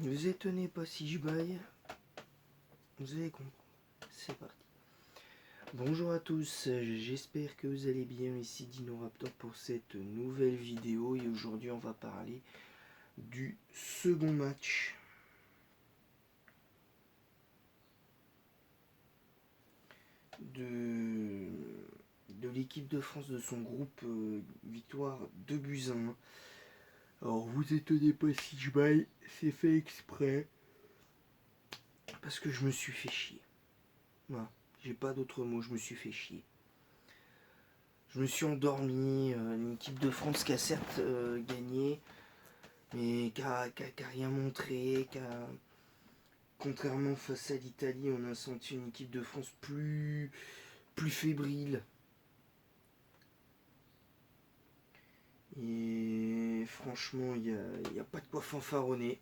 Ne vous étonnez pas si je baille, vous allez comprendre. C'est parti. Bonjour à tous, j'espère que vous allez bien, ici DinoRaptor pour cette nouvelle vidéo et aujourd'hui on va parler du second match de l'équipe de France de son groupe victoire 2-1. Alors vous étonnez pas si je baille, c'est fait exprès parce que je me suis fait chier. Voilà, j'ai pas d'autre mot, je me suis fait chier. Je me suis endormi, une équipe de France qui a certes gagné, mais qui a rien montré, contrairement face à l'Italie, on a senti une équipe de France plus fébrile. Et franchement, il n'y a pas de quoi fanfaronner.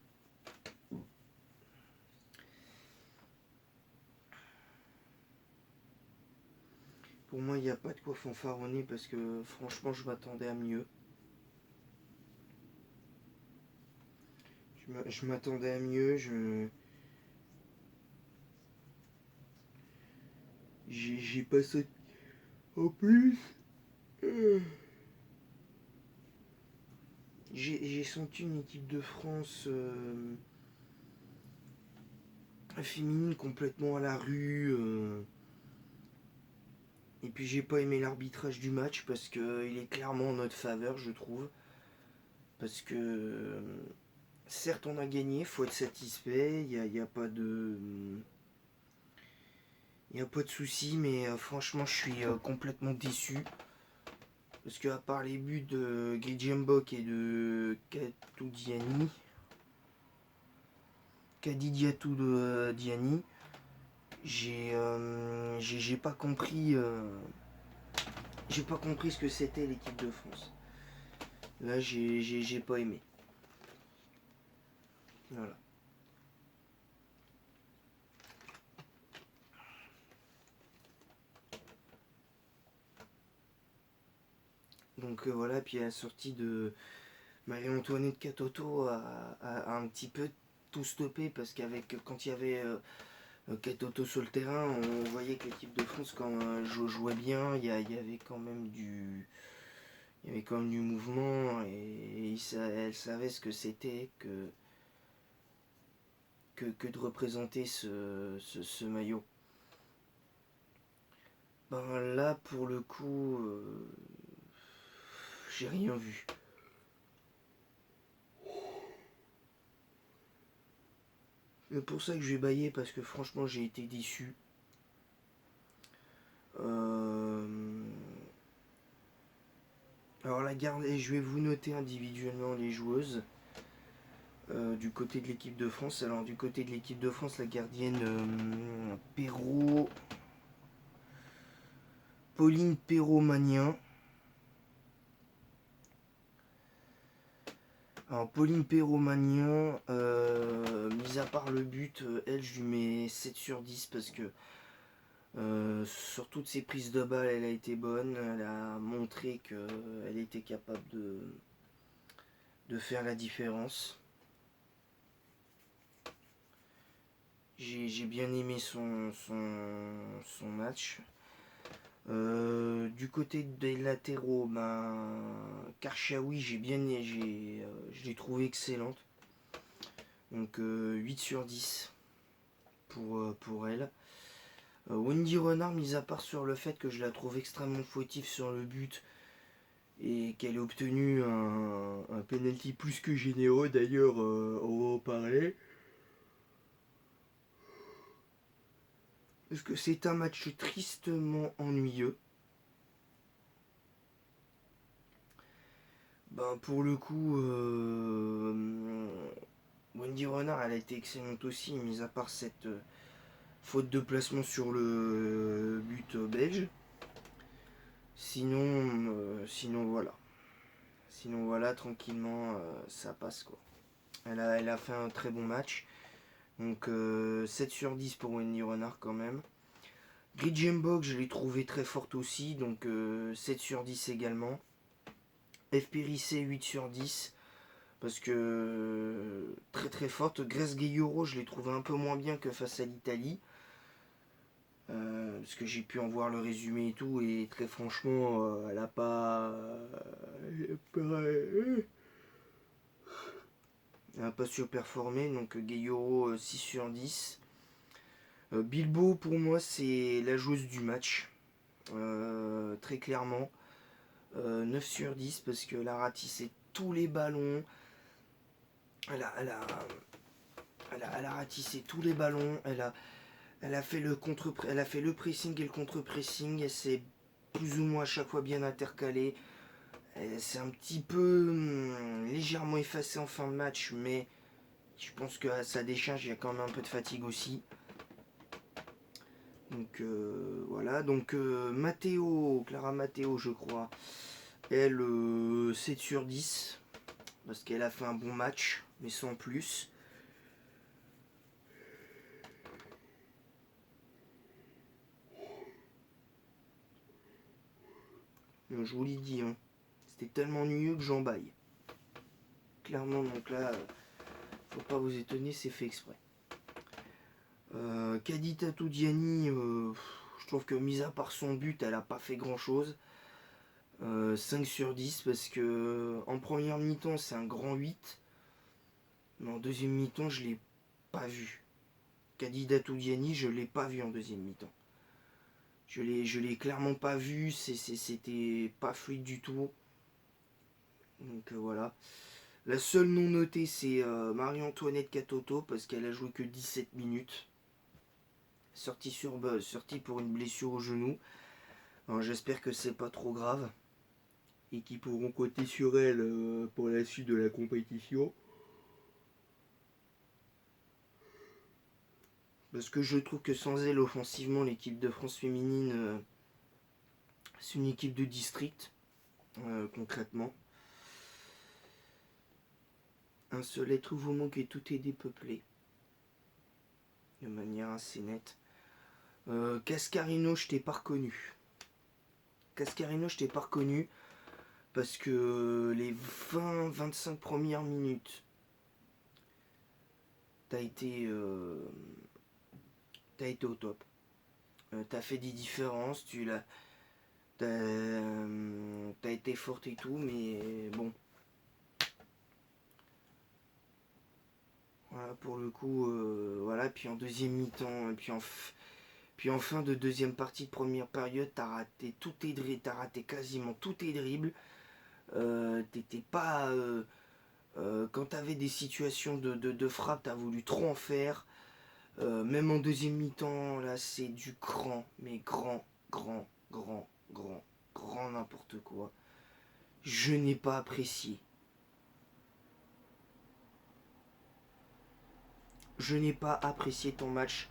Pour moi, il n'y a pas de quoi fanfaronner parce que franchement, je m'attendais à mieux. Je m'attendais à mieux, j'ai pas sauté. En plus, j'ai senti une équipe de France féminine complètement à la rue. Et puis j'ai pas aimé l'arbitrage du match parce qu'il est clairement en notre faveur, je trouve. Parce que certes on a gagné, faut être satisfait, il n'y a pas de... Il n'y a pas de souci, mais franchement je suis complètement déçu. Parce que à part les buts de Gridjembok et de Kadidiatou de Diani, j'ai pas compris ce que c'était l'équipe de France. Là j'ai pas aimé. Voilà. Donc voilà, puis à la sortie de Marie-Antoinette Katoto a un petit peu tout stoppé parce qu'avec quand il y avait Katoto sur le terrain, on voyait que l'équipe de France quand jouait bien, il y avait quand même du mouvement et elle savait ce que c'était que de représenter ce maillot. Ben là pour le coup j'ai rien vu. C'est pour ça que je vais bailler parce que franchement j'ai été déçu. Alors la garde, et je vais vous noter individuellement les joueuses du côté de l'équipe de France. Alors du côté de l'équipe de France, la gardienne Perrault, Pauline Perrault-Magnin. Alors Pauline Perrault-Magnin, mis à part le but, elle je lui mets 7 sur 10 parce que sur toutes ses prises de balles elle a été bonne, elle a montré qu'elle était capable de faire la différence. J'ai bien aimé son match. Du côté des latéraux, Karchaoui, je l'ai trouvé excellente. Donc 8 sur 10 pour elle. Wendy Renard, mis à part sur le fait que je la trouve extrêmement fautive sur le but et qu'elle a obtenu un penalty plus que généreux, d'ailleurs on va en parler. Parce que c'est un match tristement ennuyeux. Pour le coup, Wendy Renard, elle a été excellente aussi, mis à part cette faute de placement sur le but belge. Sinon voilà. Sinon voilà, tranquillement, ça passe quoi. Elle a fait un très bon match. Donc 7 sur 10 pour Wendy Renard quand même. Gridjembok, je l'ai trouvé très forte aussi, donc 7 sur 10 également. FPRIC 8 sur 10. Parce que très très forte. Grace Gueyoro, je l'ai trouvé un peu moins bien que face à l'Italie. Parce que j'ai pu en voir le résumé et tout, et très franchement, elle a pas. Elle a pas surperformé, donc Gueyoro 6 sur 10. Bilbao, pour moi, c'est la joueuse du match. Très clairement. 9 sur 10 parce qu'elle a ratissé tous les ballons. Elle a ratissé tous les ballons. Elle a fait elle a fait le pressing et le contre-pressing. Elle s'est plus ou moins à chaque fois bien intercalée. Elle s'est un petit peu légèrement effacée en fin de match, mais je pense qu'à sa décharge, il y a quand même un peu de fatigue aussi. Donc voilà, donc Clara Matteo, je crois, elle 7 sur 10 parce qu'elle a fait un bon match, mais sans plus. Je vous l'ai dit, hein, c'était tellement ennuyeux que j'en baille. Clairement, donc là, faut pas vous étonner, c'est fait exprès. Kadita Toudiani, je trouve que mis à part son but, elle a pas fait grand chose. 5 sur 10 parce que en première mi-temps c'est un grand 8, mais en deuxième mi-temps je l'ai pas vu. Kadida Toudiani, je l'ai pas vu en deuxième mi-temps. Je l'ai clairement pas vu, c'était pas fluide du tout. Donc voilà. La seule non notée c'est Marie-Antoinette Katoto parce qu'elle a joué que 17 minutes. Sortie pour une blessure au genou. Alors, j'espère que c'est pas trop grave et qu'ils pourront compter sur elle pour la suite de la compétition. Parce que je trouve que sans elle, offensivement, l'équipe de France féminine, c'est une équipe de district, concrètement. Un seul être vous manque et tout est dépeuplé. De manière assez nette. Cascarino, je t'ai pas reconnu. Cascarino, je t'ai pas reconnu. Parce que les 20-25 premières minutes, t'as été au top. T'as fait des différences, t'as été forte et tout, mais bon. Voilà, pour le coup, voilà. Puis en deuxième mi-temps, puis en fin de deuxième partie de première période, t'as raté quasiment tous tes dribbles. T'étais pas. Quand t'avais des situations de frappe, t'as voulu trop en faire. Même en deuxième mi-temps, là, c'est du grand, mais grand n'importe quoi. Je n'ai pas apprécié. Je n'ai pas apprécié ton match.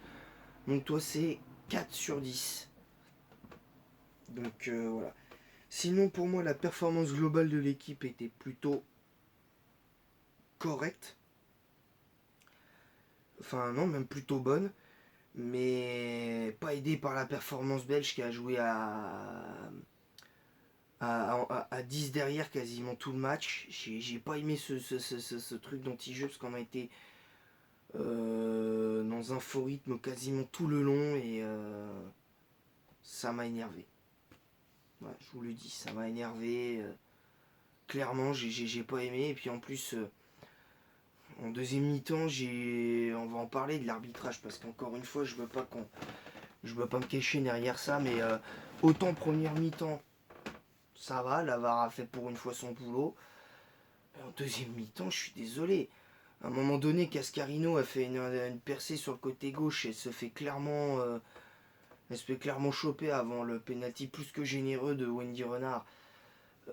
Donc toi, c'est 4 sur 10. Donc voilà. Sinon, pour moi, la performance globale de l'équipe était plutôt correcte. Enfin, non, même plutôt bonne. Mais pas aidée par la performance belge qui a joué à 10 derrière quasiment tout le match. J'ai pas aimé ce truc d'anti-jeu parce qu'on a été dans un faux rythme quasiment tout le long et ça m'a énervé. Ouais, je vous le dis, ça m'a énervé. Clairement, j'ai pas aimé. Et puis en plus, en deuxième mi-temps, on va en parler de l'arbitrage parce qu'encore une fois, je veux pas me cacher derrière ça, mais autant première mi-temps, ça va, la VAR a fait pour une fois son boulot. En deuxième mi-temps, je suis désolé. À un moment donné, Cascarino a fait une percée sur le côté gauche et elle se fait clairement choper avant le pénalty plus que généreux de Wendy Renard,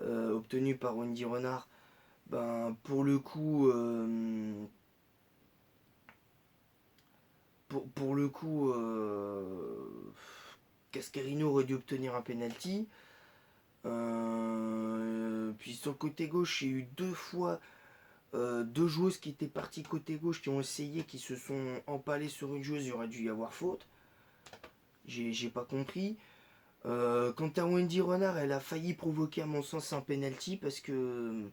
obtenu par Wendy Renard. Ben, pour le coup, pour le coup, Cascarino aurait dû obtenir un penalty. Puis sur le côté gauche, il y a eu deux fois deux joueuses qui étaient parties côté gauche, qui ont essayé, qui se sont empalées sur une joueuse, il aurait dû y avoir faute. J'ai pas compris. Quant à Wendy Renard, elle a failli provoquer à mon sens un penalty parce que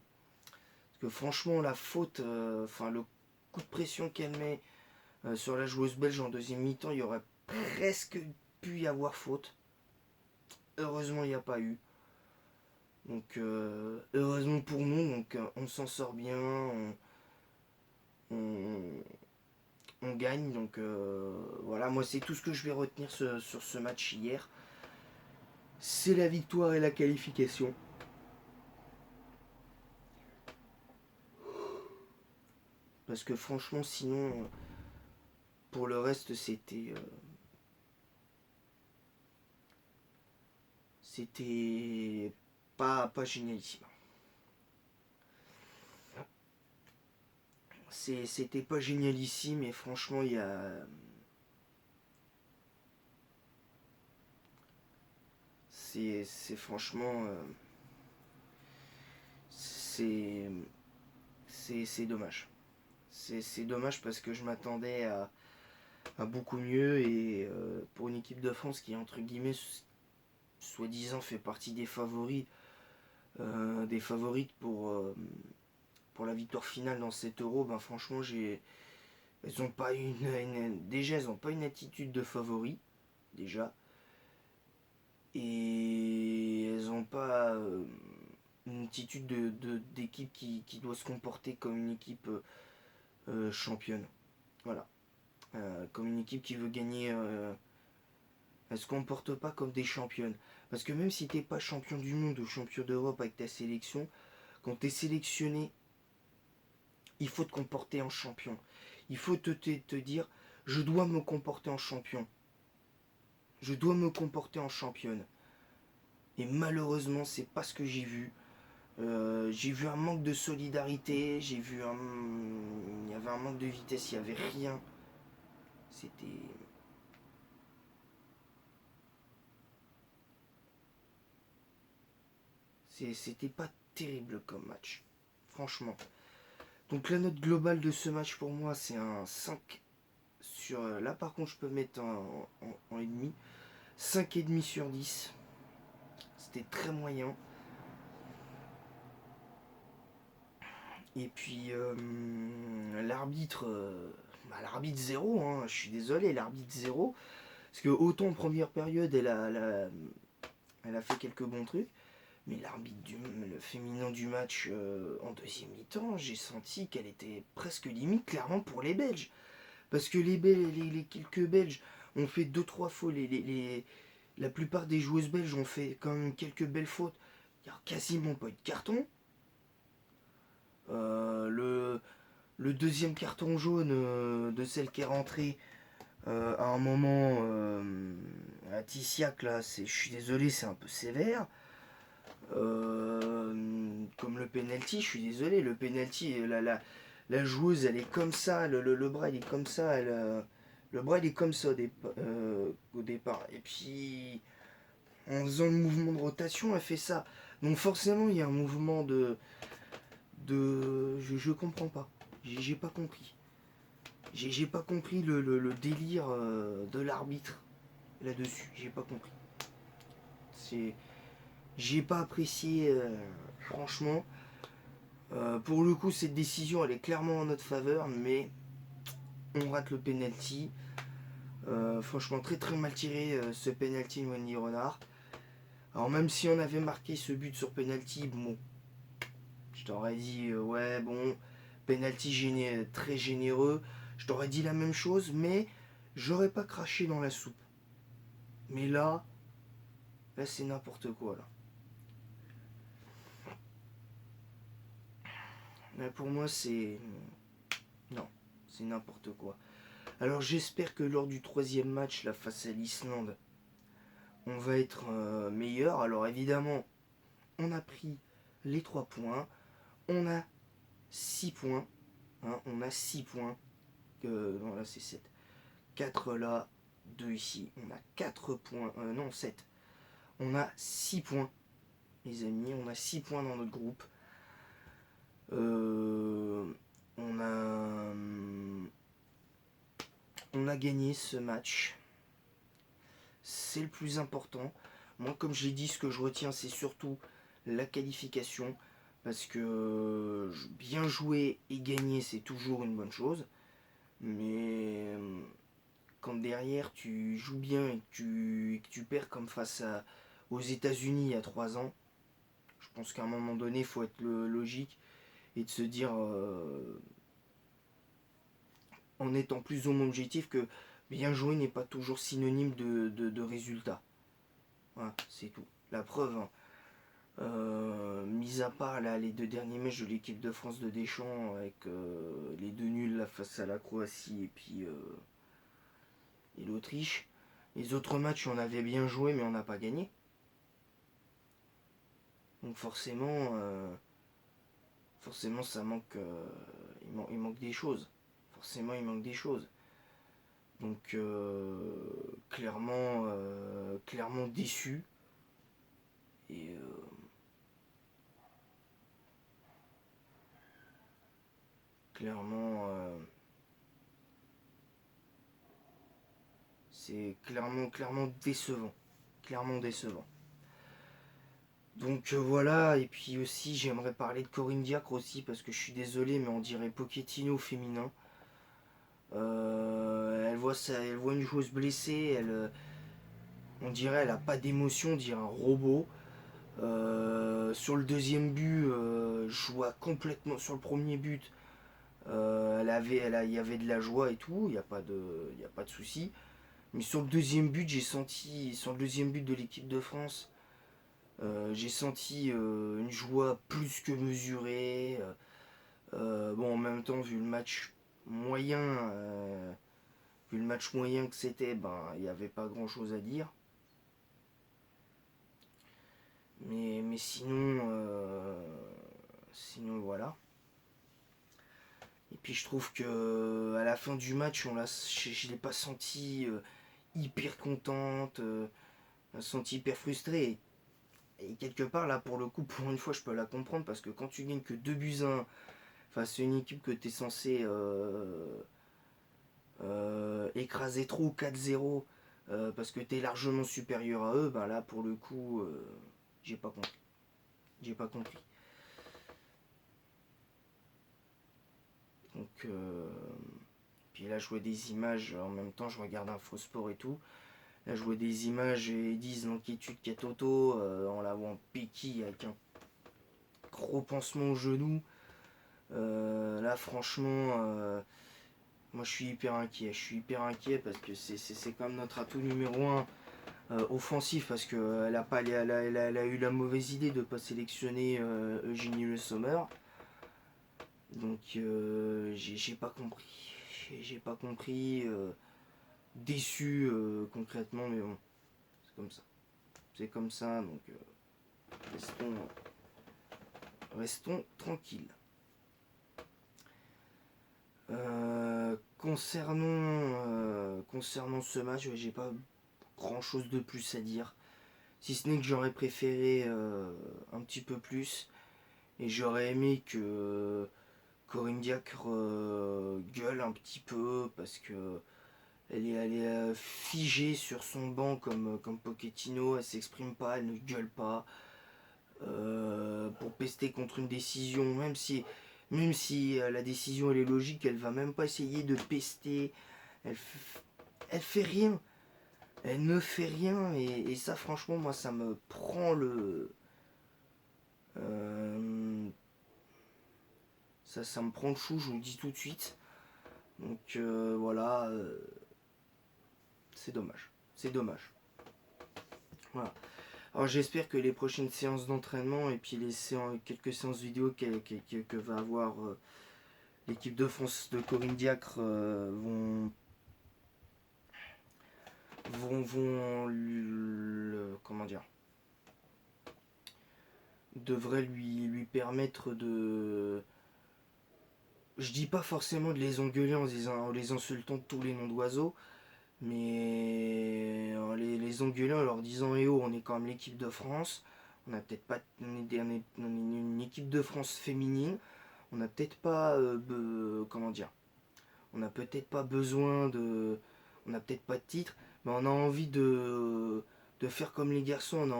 Parce que franchement, la faute, enfin le coup de pression qu'elle met sur la joueuse belge en deuxième mi-temps, il y aurait presque pu y avoir faute. Heureusement, il n'y a pas eu. Donc, heureusement pour nous, donc on s'en sort bien, on, on gagne. Donc, voilà, moi, c'est tout ce que je vais retenir sur ce match hier. C'est la victoire et la qualification. Parce que franchement, sinon, pour le reste, c'était pas génialissime. C'était pas génialissime, mais franchement, il y a. C'est franchement. C'est. C'est dommage. C'est dommage parce que je m'attendais à beaucoup mieux et pour une équipe de France qui, entre guillemets, soi-disant fait partie des favorites pour la victoire finale dans cet euro, ben franchement, elles ont pas déjà, elles ont pas une attitude de favori, déjà. Et elles ont pas une attitude d'équipe qui doit se comporter comme une équipe championne. Voilà. Comme une équipe qui veut gagner. Elle se comporte pas comme des championnes. Parce que même si t'es pas champion du monde ou champion d'Europe avec ta sélection, quand t'es sélectionné, il faut te comporter en champion. Il faut te dire, je dois me comporter en champion. Je dois me comporter en championne. Et malheureusement, c'est pas ce que j'ai vu. J'ai vu un manque de solidarité, il y avait un manque de vitesse, il y avait rien. C'était. C'était pas terrible comme match. Franchement. Donc la note globale de ce match pour moi c'est un 5 sur... Là par contre je peux mettre en et demi. 5,5 sur 10. C'était très moyen. Et puis l'arbitre... l'arbitre 0, hein, je suis désolé, l'arbitre 0. Parce que autant en première période elle a fait quelques bons trucs. Mais le féminin du match en deuxième mi-temps, j'ai senti qu'elle était presque limite clairement pour les Belges. Parce que les quelques Belges ont fait deux trois fautes. La plupart des joueuses belges ont fait quand même quelques belles fautes. Il n'y a quasiment pas eu de carton. Le deuxième carton jaune de celle qui est rentrée à un moment à Tissiac, là, je suis désolé, c'est un peu sévère. Comme le penalty, je suis désolé, le penalty, la joueuse elle est comme ça, le bras il est comme ça, le bras il est comme ça au départ. Et puis en faisant le mouvement de rotation, elle fait ça. Donc forcément il y a un mouvement je comprends pas. J'ai pas compris. J'ai pas compris le délire de l'arbitre là-dessus. J'ai pas compris. C'est. J'ai pas apprécié, franchement. Pour le coup, cette décision, elle est clairement en notre faveur, mais on rate le penalty. Franchement, très très mal tiré ce penalty de Wendy Renard. Alors même si on avait marqué ce but sur penalty, bon, je t'aurais dit ouais bon, penalty très généreux. Je t'aurais dit la même chose, mais j'aurais pas craché dans la soupe. Mais là c'est n'importe quoi là. Là pour moi c'est non, c'est n'importe quoi. Alors j'espère que lors du troisième match, là, face à l'Islande, on va être meilleur. Alors évidemment, on a pris les 3 points. On a 6 points. Hein, on a 6 points. Non, là c'est 7. 4 là, 2 ici. On a 4 points. Non, 7. On a 6 points, les amis. On a 6 points dans notre groupe. On a... On a gagné ce match. C'est le plus important. Moi, comme j'ai dit, ce que je retiens, c'est surtout la qualification. Parce que bien jouer et gagner, c'est toujours une bonne chose. Mais quand derrière tu joues bien et que tu perds comme aux États-Unis il y a 3 ans, je pense qu'à un moment donné, il faut être logique et de se dire, en étant plus ou moins objectif, que bien jouer n'est pas toujours synonyme de résultat. Voilà, c'est tout. La preuve, hein. Mis à part là, les 2 derniers matchs de l'équipe de France de Deschamps avec les 2 nuls là, face à la Croatie et puis et l'Autriche, les autres matchs on avait bien joué mais on n'a pas gagné. Donc forcément ça manque, il manque des choses. Forcément il manque des choses. Donc clairement déçu et clairement c'est clairement décevant. Clairement décevant. Donc voilà, et puis aussi j'aimerais parler de Corinne Diacre aussi, parce que je suis désolé, mais on dirait Pochettino féminin. Elle voit une joueuse blessée, on dirait elle a pas d'émotion, on dirait un robot. Sur le deuxième but, joie complètement. Sur le premier but, il y avait de la joie et tout, il y a pas de souci. Mais sur le deuxième but, sur le deuxième but de l'équipe de France, j'ai senti une joie plus que mesurée. Bon, en même temps, moyen, vu le match moyen que c'était, ben, il n'y avait pas grand chose à dire. Mais sinon voilà. Et puis je trouve que à la fin du match, je l'ai pas senti hyper contente, senti hyper frustrée. Et quelque part, là, pour le coup, pour une fois, je peux la comprendre parce que quand tu gagnes que 2 buts 1 face à une équipe que tu es censé écraser trop 4-0 parce que tu es largement supérieur à eux, ben là, pour le coup, j'ai pas compris. J'ai pas compris. Donc, puis là, je vois des images, en même temps, je regarde Infosport et tout. Là, je vois des images et ils disent l'inquiétude qu'a Toto, on la voit en béquille avec un gros pansement au genou. Là, franchement, moi je suis hyper inquiet. Je suis hyper inquiet parce que c'est quand même notre atout numéro un offensif parce qu'elle elle a eu la mauvaise idée de ne pas sélectionner Eugénie Le Sommer. Donc j'ai pas compris. J'ai pas compris. Déçu concrètement, mais bon, c'est comme ça. C'est comme ça, donc restons tranquilles. Concernant ce match, j'ai pas grand chose de plus à dire. Si ce n'est que j'aurais préféré un petit peu plus. Et j'aurais aimé que Corinne Diacre gueule un petit peu parce que elle est figée sur son banc comme Pochettino. Elle s'exprime pas, elle ne gueule pas. Pour pester contre une décision, même si la décision elle est logique, elle va même pas essayer de pester. Elle, elle fait rien. Elle ne fait rien et ça franchement moi ça me prend euh, ça me prend le chou, je vous le dis tout de suite. Donc voilà, c'est dommage. C'est dommage. Voilà. Alors j'espère que les prochaines séances d'entraînement et puis quelques séances vidéo que va avoir l'équipe de France de Corinne Diacre comment dire, devraient lui permettre de, je dis pas forcément de les engueuler en les insultant de tous les noms d'oiseaux, mais en les engueuler en leur disant eh oh, on est quand même l'équipe de France, on a peut-être pas une équipe de France féminine, on n'a peut-être pas comment dire, on n'a peut-être pas besoin de, on n'a peut-être pas de titre, mais on a envie de faire comme les garçons, on a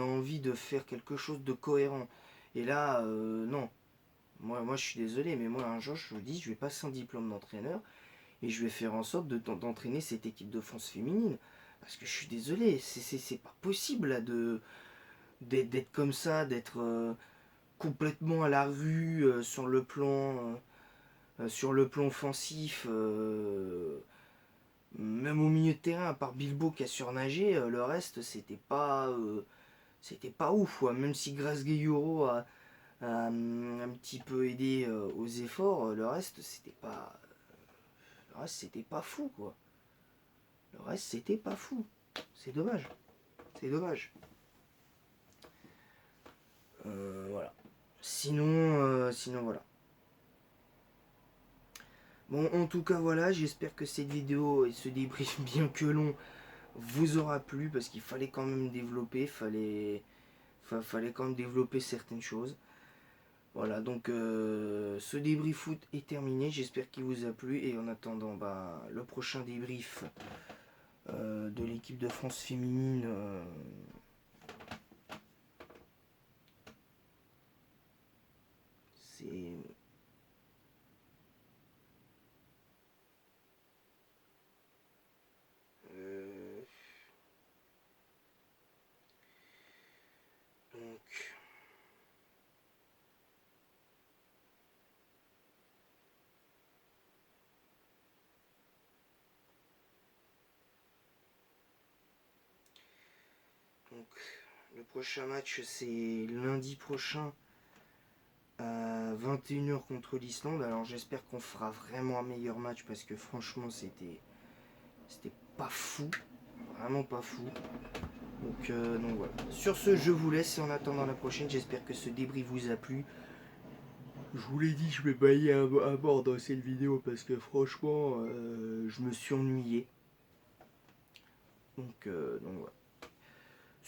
envie de faire quelque chose de cohérent. Et là, non. Moi, je suis désolé, mais moi, un jour, je vous dis, je vais passer un diplôme d'entraîneur et je vais faire en sorte d'entraîner cette équipe de France féminine. Parce que je suis désolé, c'est pas possible là, d'être comme ça, d'être complètement à la rue sur le plan offensif. Même au milieu de terrain, à part Bilbao qui a surnagé, le reste c'était pas ouf. Quoi. Même si Grace Gueyoro a un petit peu aidé aux efforts, le reste c'était pas fou quoi. Le reste c'était pas fou. C'est dommage. C'est dommage. Voilà. Sinon voilà. Bon, en tout cas, voilà, j'espère que cette vidéo et ce débrief, bien que long, vous aura plu parce qu'il fallait quand même développer, fallait quand même développer certaines choses. Voilà, donc ce débrief foot est terminé, j'espère qu'il vous a plu et en attendant le prochain débrief de l'équipe de France féminine, c'est... euh, donc... Donc, le prochain match, c'est lundi prochain à 21h contre l'Islande. Alors, j'espère qu'on fera vraiment un meilleur match parce que franchement, c'était pas fou. Vraiment pas fou. Donc voilà. Sur ce, je vous laisse et en attendant la prochaine, j'espère que ce débrief vous a plu. Je vous l'ai dit, je vais bailler à mort dans cette vidéo parce que franchement, je me suis ennuyé. Donc voilà.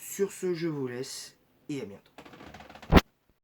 Sur ce, je vous laisse et à bientôt.